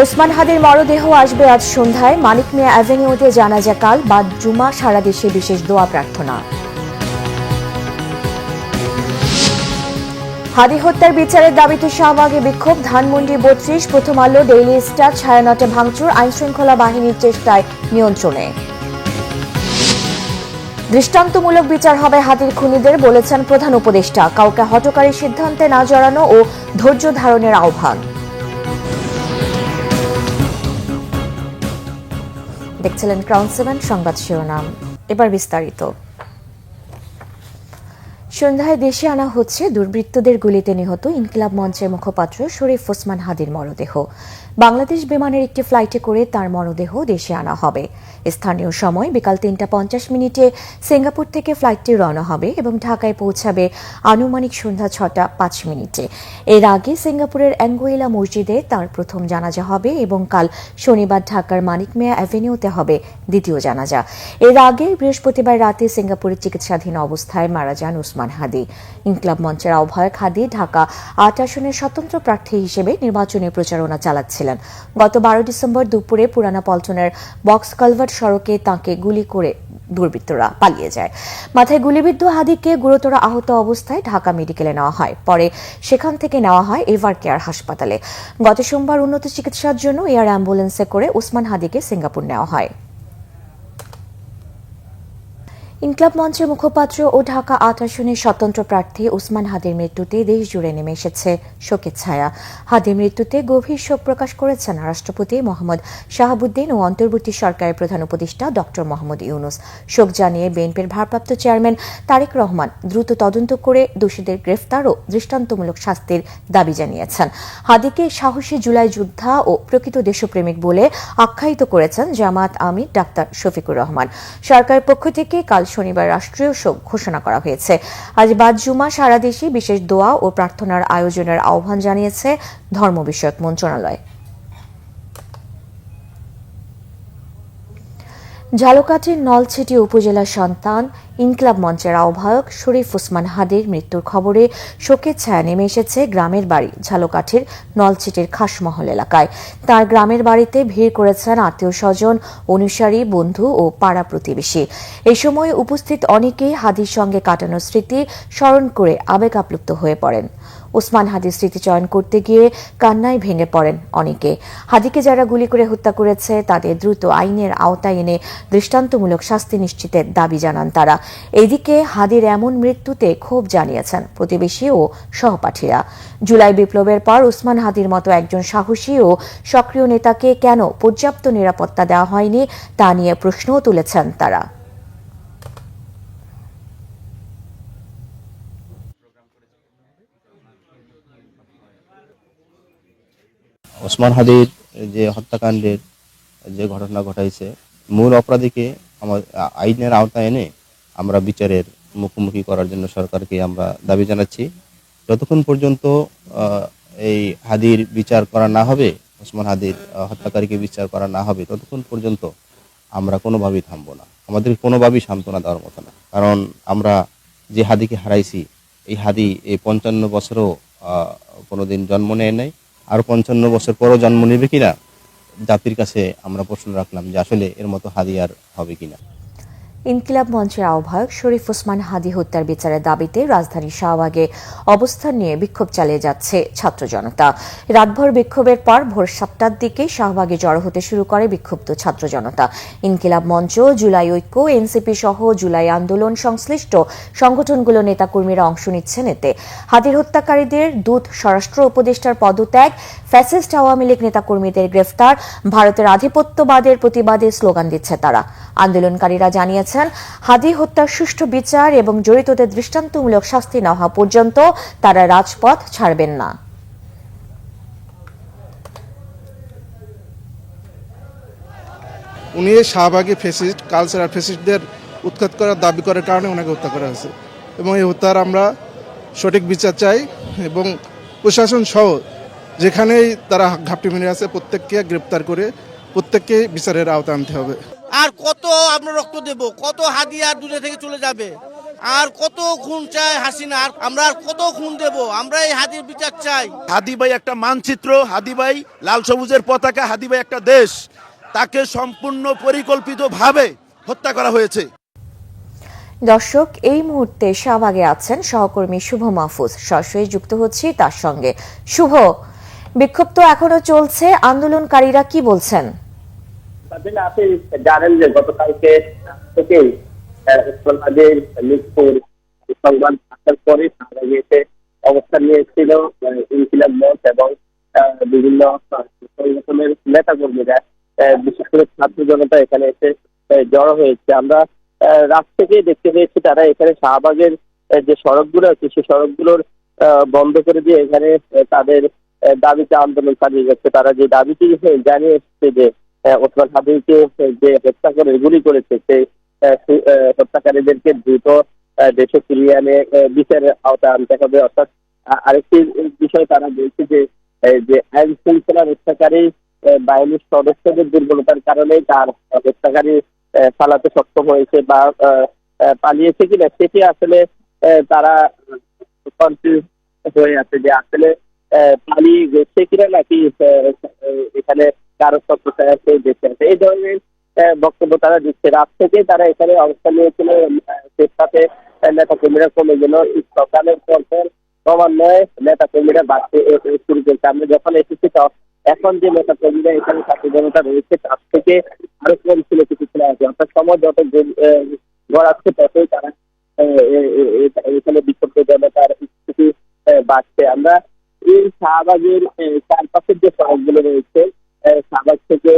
ওসমান হাদির মরদেহ আসবে আজ সন্ধ্যায়। মানিক মিয়া অ্যাভিনিউতে জানাজা কাল, বাদ জুমা সারা দেশে বিশেষ দোয়া প্রার্থনা। হাদি হত্যার বিচারের দাবিতে শাহবাগে বিক্ষোভ, ধানমন্ডি ৩২, প্রথম আলো, ডেইলি স্টার, ছায়ানটে ভাঙচুর, আইনশৃঙ্খলা বাহিনীর চেষ্টায় নিয়ন্ত্রণে। দৃষ্টান্তমূলক বিচার হবে হাদির খুনিদের, বলেছেন প্রধান উপদেষ্টা। কাউকে হঠকারী সিদ্ধান্তে না জড়ানো ও ধৈর্য ধারণের আহ্বান। দেখছিলেন ক্রাউন 7 সংবাদ শিরোনাম, এবার বিস্তারিত। সন্ধ্যায় দেশে আনা হচ্ছে দুর্বৃত্তদের গুলিতে নিহত ইনকিলাব মঞ্চের মুখপাত্র শরীফ ওসমান হাদির মরদেহ। বাংলাদেশ বিমানের একটি ফ্লাইটে করে তার মরদেহ দেশে আনা হবে। স্থানীয় সময় বিকাল ৩টা৫০ সিঙ্গাপুর থেকে ফ্লাইটটি রওনা হবে এবং ঢাকায় পৌঁছাবে আনুমানিক সন্ধ্যা ৬টা৫। এর আগে সিঙ্গাপুরের অ্যাঙ্গুইলা মসজিদে তার প্রথম জানাজা হবে এবং কাল শনিবার ঢাকার মানিক মিয়া অ্যাভিনিউতে হবে দ্বিতীয় জানাজা। এর আগে বৃহস্পতিবার রাতে সিঙ্গাপুরে চিকিৎসাধীন অবস্থায় মারা যান ওসমান হাদি। ইনকিলাব মঞ্চের আহ্বায়ক হাদি ঢাকা ৮ আসনের স্বতন্ত্র প্রার্থী হিসেবে নির্বাচনী প্রচারণা চালাচ্ছিলেন। গত ১২ ডিসেম্বর দুপুরে পুরানা পল্টনের বক্স কালভার্ট সড়কে তাঁকে গুলি করে দুর্বৃত্তরা পালিয়ে যায়। মাথায় গুলিবিদ্ধ হাদিকে গুরুতর আহত অবস্থায় ঢাকা মেডিকেলে নেওয়া হয়, পরে সেখান থেকে নেওয়া হয় এভার কেয়ার হাসপাতালে। গত সোমবার উন্নত চিকিৎসার জন্য এয়ার অ্যাম্বুলেন্সে করে ওসমান হাদিকে সিঙ্গাপুর নেওয়া হয়। ইনকিলাব মঞ্চের মুখপাত্র ও ঢাকা ৮ আসনের স্বতন্ত্র প্রার্থী ওসমান হাদির মৃত্যুতে দেশ জুড়ে নেমে এসেছে শোকের ছায়া। হাদির মৃত্যুতে গভীর শোক প্রকাশ করেছেন রাষ্ট্রপতি মোহাম্মদ শাহাবুদ্দিন ও অন্তর্বর্তী সরকারের প্রধান উপদেষ্টা ডক্টর মোহাম্মদ ইউনুস। শোক জানিয়ে বিএনপির ভারপ্রাপ্ত চেয়ারম্যান তারেক রহমান দ্রুত তদন্ত করে দোষীদের গ্রেফতার ও দৃষ্টান্তমূলক শাস্তির দাবি জানিয়েছেন। হাদিকে সাহসী জুলাই যোদ্ধা ও প্রকৃত দেশপ্রেমিক বলে আখ্যায়িত করেছেন জামায়াত আমির ডাক্তার শফিকুর রহমান। সরকারের পক্ষ থেকে কাল শনিবার রাষ্ট্রীয় শোক ঘোষণা করা হয়েছে। আজ বাদ জুমা সারা দেশে বিশেষ দোয়া ও প্রার্থনার আয়োজনের আহ্বান জানিয়েছে ধর্ম বিষয়ক মন্ত্রণালয়। ঝালকাঠির নলছিটি উপজেলার সন্তান ইনকিলাব মঞ্চের আহ্বায়ক শরীফ ওসমান হাদির মৃত্যুর খবরে শোকের ছায়া নেমে এসেছে গ্রামের বাড়ি ঝালকাঠির নলছিটির খাসমহল এলাকায়। তার গ্রামের বাড়িতে ভিড় করেছেন আত্মীয় স্বজন, অনুসারী, বন্ধু ও পাড়া প্রতিবেশী। এই সময় উপস্থিত অনেকেই হাদির সঙ্গে কাটানো স্মৃতি স্মরণ করে আবেগ আপ্লুত হয়ে পড়েন। ওসমান হাদির স্মৃতিচয়ন করতে গিয়ে কান্নায় ভেঙে পড়েন অনেকে। হাদিকে যারা গুলি করে হত্যা করেছে তাদের দ্রুত আইনের আওতায় এনে দৃষ্টান্তমূলক শাস্তি নিশ্চিতের দাবি জানান তারা। এদিকে হাদির এমন মৃত্যুতে ক্ষোভ জানিয়েছেন প্রতিবেশী ও সহপাঠীরা। জুলাই বিপ্লবের পর ওসমান হাদির মতো একজন সাহসী ও সক্রিয় নেতাকে কেন পর্যাপ্ত নিরাপত্তা দেওয়া হয়নি তা নিয়ে প্রশ্নও তুলেছেন তারা। ওসমান হাদির যে হত্যাকাণ্ডের যে ঘটনা ঘটাইছে, মূল অপরাধীকে আইনের আওতায় এনে আমরা বিচারের মুখোমুখি করার জন্য সরকারকে আমরা দাবি জানাচ্ছি। যতক্ষণ পর্যন্ত এই হাদির বিচার করা না হবে, ওসমান হাদির হত্যাকারীকে বিচার করা না হবে, ততক্ষণ পর্যন্ত আমরা কোনোভাবেই থামবো না। আমাদের কোনোভাবেই সান্ত্বনা দেওয়ার মতো না, কারণ আমরা যে হাদিকে হারাইছি, এই হাদি এই ৫৫ বছরও কোনোদিন জন্ম নেয় নাই, আর ৫৫ বছর পরও জন্ম নেবে কিনা জাতির কাছে আমরা প্রশ্ন রাখলাম যে আসলে এর মতো হাদি আর হবে কিনা। ইনকিলাব মঞ্চের আহ্বায়ক শরীফ ওসমান হাদি হত্যার বিচারের দাবিতে রাজধানীর শাহবাগে অবস্থান নিয়ে বিক্ষোভ চালিয়ে যাচ্ছে ছাত্র জনতা। রাতভর বিক্ষোভের পর ভোর ৭টার দিকে শাহবাগে জড়ো হতে শুরু করে বিক্ষুব্ধ ছাত্র জনতা। ইনকিলাব মঞ্চ, জুলাই ঐক্য, এনসিপি সহ জুলাই আন্দোলন সংশ্লিষ্ট সংগঠনগুলো নেতাকর্মীরা অংশ নিচ্ছেন এতে। হাদির হত্যাকারীদের দূত স্বরাষ্ট্র উপদেষ্টার পদত্যাগ, ফ্যাসিস্ট আওয়ামী লীগ নেতাকর্মীদের গ্রেফতার, ভারতের আধিপত্যবাদের প্রতিবাদে স্লোগান দিচ্ছে তারা। আন্দোলনকারীরা জানিয়েছেন হাদি হত্যার সুষ্ঠু বিচার এবং জড়িতদের দৃষ্টান্তমূলক শাস্তি না হওয়া পর্যন্ত তারা রাজপথ ছাড়বেন না। উনি শাহবাগী ফ্যাসিস্ট, কালচারাল ফ্যাসিস্টদের উৎখাত করার দাবি করার কারণে ওনাকে হত্যা করা হয়েছে এবং এই হত্যার আমরা সঠিক বিচার চাই এবং প্রশাসন সহ যেখানেই তারা ঘাপটি মেরে আছে প্রত্যেককে গ্রেপ্তার করে প্রত্যেককে বিচারের আওতায় আনতে হবে। আর কত আমরা রক্ত দেব, কত হাদি আর দুনিয়া থেকে চলে যাবে। আর কত খুন চাই হাসিনা, আর আমরা আর কত খুন দেব? আমরা এই হাদির বিচার চাই। হাদি ভাই একটা মানচিত্র, হাদি ভাই লাল সবুজের পতাকা, হাদি ভাই একটা দেশ, তাকে সম্পূর্ণ পরিকল্পিতভাবে হত্যা করা হয়েছে। দর্শক, এই মুহূর্তে শাহবাগে আছেন সহকর্মী শুভ মাহফুজ, সরাসরি যুক্ত হচ্ছি তার সঙ্গে। শুভ, বিক্ষোভ তো এখনো চলছে, আন্দোলনকারীরা কি বলছেন? আপনি জানেন যে গতকালকে থেকেই উসমানহাদির মৃত্যুর সংবাদ আসার পরে শাহবাগে এসে অবস্থান নিয়েছিল ইনকিলাব মঞ্চ এবং বিভিন্ন সংগঠনের নেতা কর্মীরা, বিশেষ করে ছাত্র জনতা এখানে এসে জড়ো হয়েছে। আমরা রাত থেকেই দেখতে পেয়েছি তারা এখানে শাহবাগের যে সড়কগুলো আছে সেই সড়কগুলোর বন্ধ করে দিয়ে এখানে তাদের দাবিতে আন্দোলন চালিয়ে যাচ্ছে। তারা যে দাবিটি জানিয়ে এসছে যে ওসমান হাদিকে যে হত্যা করে গুলি করেছে সেই হত্যাকারীদেরকে দ্রুত দেশে ফিরিয়ে এনে বিচারের আওতায় আনতে হবে। অর্থাৎ আরেকটি বিষয় তারা বলছে যে আইন শৃঙ্খলা রক্ষাকারী বাহিনীর সদস্যদের দুর্বলতার কারণে তার হত্যাকারী চালাতে সক্ষম হয়েছে বা পালিয়েছে কিনা সেটি আসলে তারা কনফিউজ হয়ে আছে যে আসলে পালিয়ে গেছে কিনা নাকি এখানে কারো সক্রিয় আছে দেশে আছে। এই ধরনের বক্তব্য তারা দিচ্ছে। রাত থেকে তারা এখানে অবস্থান নিয়েছিল, চেষ্টাতে নেতা কর্মীরা কমে গেল। সকালের পর ক্রমান্বয়ে নেতা কর্মীরা বাড়তে শুরু করেছে। আমরা যখন এসেছি এখন যে নেতা কর্মীরা এখানে ছাত্র জনতা রয়েছে তার থেকে আরো কম ছিল কিছুক্ষণ আগে। অর্থাৎ সময় যত গড়াচ্ছে ততই তারা এখানে বিক্ষুব্ধ জনতার স্থিতি বাড়ছে। আমরা এই শাহবাগের চারপাশের যে সড়কগুলো রয়েছে, শাহবাগ থেকে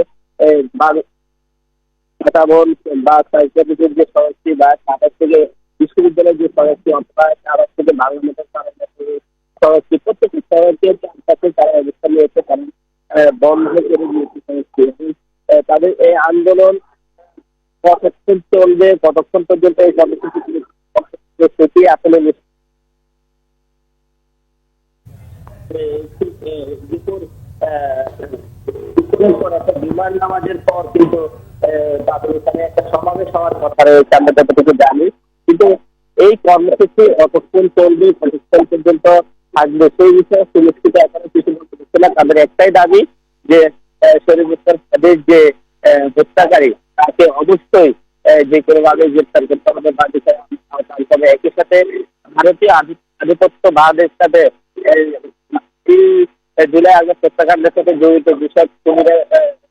বা সাইকেলের যে সড়কটি বা শাহবাগ থেকে বিশ্ববিদ্যালয়ের যে সড়কটি অথবা শাহবাগ থেকে বাংলাদেশের সড়কটি, প্রত্যেকটি সড়কের চারপাশে তারা অবস্থান নিয়েছে, কারণ বন্ধ করে দিয়েছে সড়কটি। তাদের এই আন্দোলন কতক্ষণ চলবে, কতক্ষণ পর্যন্ত এই কর্মসূচি আসলে বিমান নামাজের পর কিন্তু তাদের এখানে একটা সমাবেশ হওয়ার কথা রয়েছে, আমরা যতটুকু জানি। কিন্তু এই কর্মসূচি কতক্ষণ চলবে, কতক্ষণ পর্যন্ত থাকবে সেই বিষয়ে সুনিশ্চিত এখনো কিছু বলতে পারছে না। তাদের একটাই দাবি যে শরীফ ওসমানের যে হত্যাকারী তাকে অবশ্যই যে কোনো ভাবে গ্রেফতার করতে হবে বা বিচারে আনতে হবে। একই সাথে ভারতীয় আধিপত্যবাদের সাথে জুলাই আগস্ট হত্যাকাণ্ডের সাথে জড়িত যেসব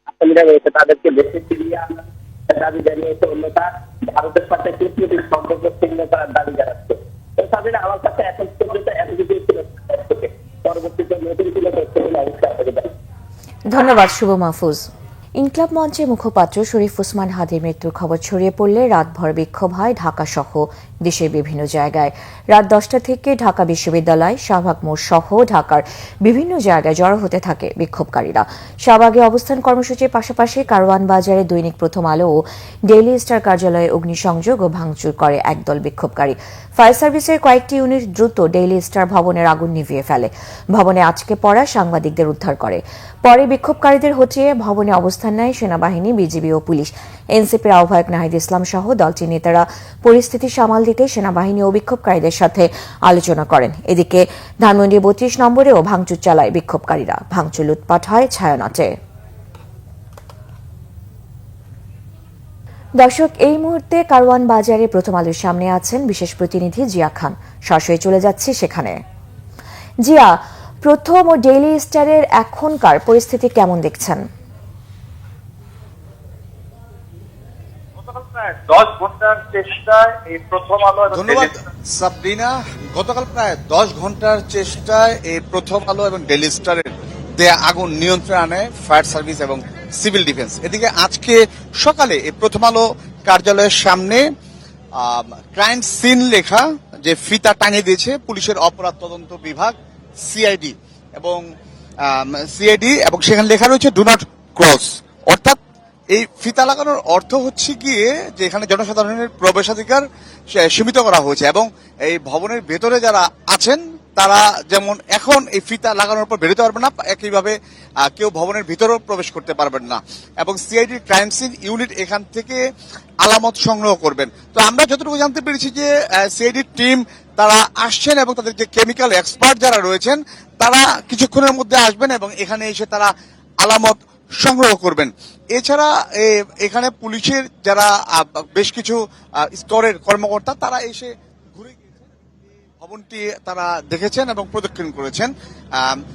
আসামিরা রয়েছে তাদেরকে দেশে ফিরিয়ে আনার দাবি জানিয়েছে। অন্যথা ভারতের সাথে কূটনৈতিক সম্পর্ক ছিন্ন করার দাবি জানাচ্ছে। তাদের আমার কাছে এখন পর্যন্ত এত কিছু ছিল, পরবর্তীতে নতুন কোনো তথ্য অবশ্যই আপনাকে দেয়। ধন্যবাদ শুভ মাহফুজ। ইনকিলাব মঞ্চের মুখপাত্র শরীফ ওসমান হাদির মৃত্যুর খবর ছড়িয়ে পড়লে রাতভর বিক্ষোভ হয় ঢাকা সহ দেশের বিভিন্ন জায়গায়। রাত 10টা থেকে ঢাকা বিশ্ববিদ্যালয়, শাহবাগ মোড় সহ ঢাকার বিভিন্ন জায়গায় জড়ো হতে থাকে বিক্ষোভকারীরা। শাহবাগে অবস্থান কর্মসূচির পাশাপাশি কারওয়ান বাজারে দৈনিক প্রথম আলো ও ডেইলি স্টার কার্যালয়ে অগ্নিসংযোগ ও ভাঙচুর করে একদল বিক্ষোভকারী। ফায়ার সার্ভিসের কয়েকটি ইউনিট দ্রুত ডেইলি স্টার ভবনের আগুন নিভিয়ে ফেলে। ভবনে আটকে পড়া সাংবাদিকদের উদ্ধার করে। পরে বিক্ষোভকারীদের হটিয়ে ভবনে অবস্থান নেয় সেনাবাহিনী, বিজিবি ও পুলিশ। এনসিপির আহ্বায়ক নাহিদ ইসলাম সহ দলটির নেতারা পরিস্থিতি সামাল দিতে সেনাবাহিনী ও বিক্ষোভকারীদের সাথে আলোচনা করেন। এদিকে ধানমন্ডি 32 নম্বরেও ভাঙচুর চালায় বিক্ষোভকারীরা। ভাঙচুর লুটপাট হয় ছায়ানটে। দর্শক, এই মুহূর্তে কারওয়ান বাজারে প্রথম আলোর সামনে আছেন বিশেষ প্রতিনিধি জিয়া খান। সরাসরি চলে যাচ্ছি সেখানে। জিয়া, প্রথম ও ডেইলি স্টারের এখনকার পরিস্থিতি কেমন দেখছেন? 10 ঘন্টার চেষ্টায় এই প্রথম আলো। ধন্যবাদ সাবরিনা। গতকাল প্রায় 10 ঘন্টার চেষ্টায় এই প্রথম আলো এবং ডেইলি স্টারের দেয়া আগুন নিয়ন্ত্রণে আনে ফায়ার সার্ভিস এবং সিভিল ডিফেন্স। এদিকে আজকে সকালে এই প্রথম আলো কার্যালয়ের সামনে ক্রাইম সিন লেখা যে ফিতা টাঙিয়ে দিয়েছে পুলিশের অপরাধ তদন্ত বিভাগ সিআইডি এবং সেখানে লেখা রয়েছে ডু নট ক্রস। অর্থাৎ এই ফিতা লাগানোর অর্থ হচ্ছে গিয়ে যে এখানে জনসাধারণের প্রবেশাধিকার সীমিত করা হয়েছে এবং এই ভবনের ভেতরে যারা আছেন তারা যেমন এখন এই ফিতা লাগানোর পর বেরোতে পারবে না, একইভাবে কেউ ভবনের ভিতরেও প্রবেশ করতে পারবেন না। এবং সিআইডি ক্রাইম সিন ইউনিট এখান থেকে আলামত সংগ্রহ করবেন। তো আমরা যতটুকু জানতে পেরেছি যে সিআইডি টিম তারা আসছেন এবং তাদের যে কেমিক্যাল এক্সপার্ট যারা রয়েছেন তারা কিছুক্ষণের মধ্যে আসবেন এবং এখানে এসে তারা আলামত সংগ্রহ করবেন। এছাড়া এখানে পুলিশের যারা বেশ কিছু স্তরের কর্মকর্তা তারা এসে ঘুরে গিয়েছেন, ভবনটি তারা দেখেছেন এবং প্রদক্ষিণ করেছেন।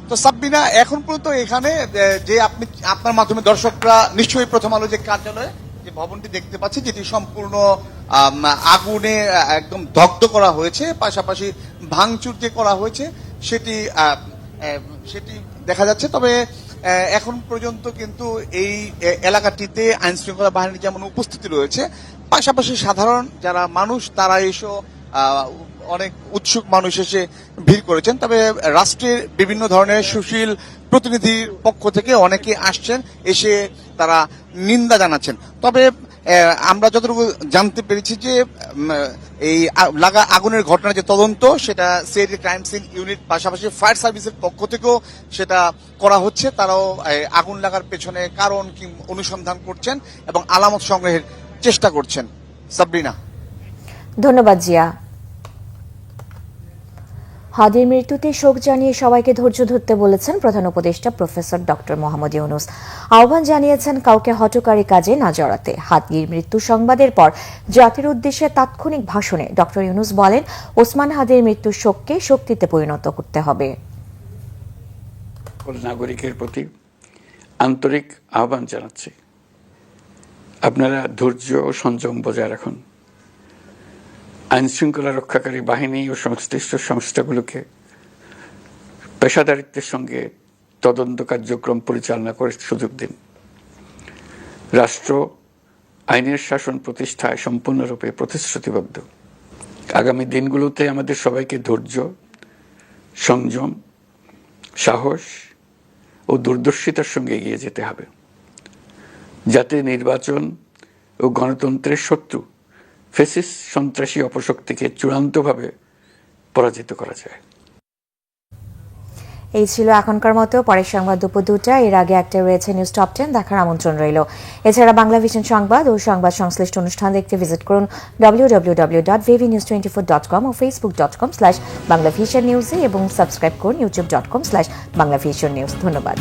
তো সাব্বিনা, এখন পর্যন্ত এখানে যে আপনার মাধ্যমে দর্শকরা নিশ্চয়ই প্রথম আলো যে কার্যালয়ে যে ভবনটি দেখতে পাচ্ছি, যেটি সম্পূর্ণ আগুনে একদম দগ্ধ করা হয়েছে, পাশাপাশি ভাঙচুর যে করা হয়েছে সেটি দেখা যাচ্ছে। তবে এখন পর্যন্ত কিন্তু এই এলাকাটিতে আইন শৃঙ্খলা বাহিনীর যেমন উপস্থিতি রয়েছে, পাশাপাশি সাধারণ যারা মানুষ তারা এসে অনেক উৎসুক মানুষ এসে ভিড় করেছেন। তবে রাষ্ট্রের বিভিন্ন ধরনের সুশীল প্রতিনিধির পক্ষ থেকে অনেকে আসছেন, এসে তারা নিন্দা জানাচ্ছেন। তবে আমরা যতটুকু জানতে পেরেছি যে এই আগুনের ঘটনার যে তদন্ত সেটা সিআইডি ক্রাইম সিন ইউনিট পাশাপাশি ফায়ার সার্ভিসের পক্ষ থেকেও সেটা করা হচ্ছে। তারাও আগুন লাগার পেছনে কারণ কি অনুসন্ধান করছেন এবং আলামত সংগ্রহের চেষ্টা করছেন। সাবরিনা, ধন্যবাদ জিয়া। হাদির মৃত্যুতে শোক জানিয়ে সবাইকে ধৈর্য ধরতে বলেছেন প্রধান উপদেষ্টা প্রফেসর ডক্টর মোহাম্মদ ইউনূস। আহ্বান জানিয়েছেন কাউকে হঠকারী কাজে না জড়াতে। হাদির মৃত্যু সংবাদের পর জাতির উদ্দেশ্যে তাৎক্ষণিক ভাষণে ডক্টর ইউনূস বলেন, ওসমান হাদির মৃত্যুর শোককে শক্তিতে পরিণত করতে হবে। নাগরিকের প্রতি আন্তরিক আহ্বান জানাচ্ছি, আপনারা ধৈর্য ও সংযম বজায় রাখুন। আইন শৃঙ্খলা রক্ষাকারী বাহিনী ও সংশ্লিষ্ট সংস্থাগুলোকে পেশাদারিত্বের সঙ্গে তদন্ত কার্যক্রম পরিচালনা করে সুযোগ দিন। রাষ্ট্র আইনের শাসন প্রতিষ্ঠায় সম্পূর্ণরূপে প্রতিশ্রুতিবদ্ধ। আগামী দিনগুলোতে আমাদের সবাইকে ধৈর্য, সংযম, সাহস ও দূরদর্শিতার সঙ্গে এগিয়ে যেতে হবে, যাতে নির্বাচন ও গণতন্ত্রের শত্রু ফ্যাসিস্ট সন্ত্রাসী অপশক্তিকে চূড়ান্তভাবে পরাজিত করা যায়। এই ছিল এখনকার মতো। পরের সংবাদ দুপুর 2টা, এর আগে একটা রয়েছে নিউজ টপ 10 দেখার আমন্ত্রণ রইল। এছাড়া বাংলা ভিশন সংবাদ ও সংবাদ সংশ্লিষ্ট অনুষ্ঠান দেখতে ভিজিট করুন www.vvnews24.com ও facebook.com/banglavisionnews এবং সাবস্ক্রাইব করুন youtube.com/banglavisionnews। ধন্যবাদ।